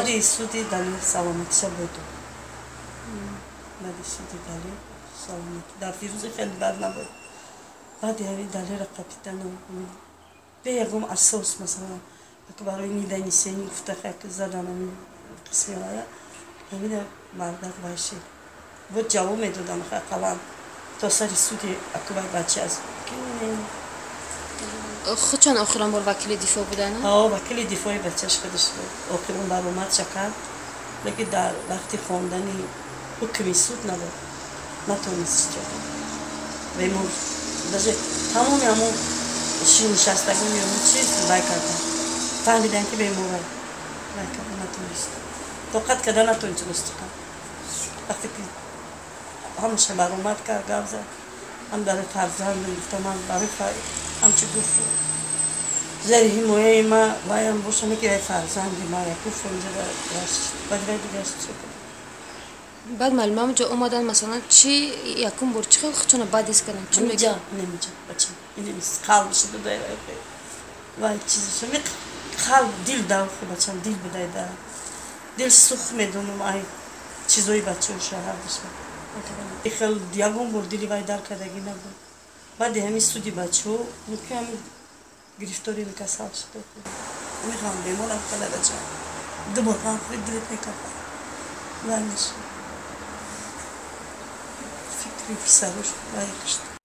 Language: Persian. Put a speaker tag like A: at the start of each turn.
A: баъди суди дали саломатиша буду. баъди суди дали саломати дар фирӯзи хеле бад набуд. баъди ҳави далиро капитану бе ягон асос масалан барои нидаи нисиянӣ гуфта заданами қисмилая ҳамида мардак вайши буд ҷавоб медодам қалам то сари суди акубай бача аст.
B: خودشان آخرین بار وکیل دفاع بودن؟
A: وکیل دفاعی بچهش خودش بود. آخرین بار اومد چکر لیکن در وقتی خواندنی حکمی سود نبود نتونست جا بمون даже تمام همون نشستگی میامون چیز بای کردن فهمیدن که بمونه بای کردن نتونست طاقت کردن نتونست کن وقتی که همشه بر اومد که گفت هم برای فرزند گفتم من برای همچه گفت زیر حمایه ما بایم باشم که فرزندی ما یک گفت اونجا باید دیگه
B: بعد معلومه جا اومدن مثلا چی یکم بار چی خودشون بعد ایست کردن چون
A: نمیجا بچه این نیست قلب شده داره و چیزشون قلب دل دار خود بچم دل بدایده دل سوخ میدونم ای چیزای بچه و شهر داشتم خیلی دیگون بار دلی وای در کردگی نبود بعد همین سودی بچه و ممکن گرفتاری میکسال شده میخوام بمونم خیلی بچه دوباره هم خیلی دلت میکرد ورنش فکری پسروش باید کشت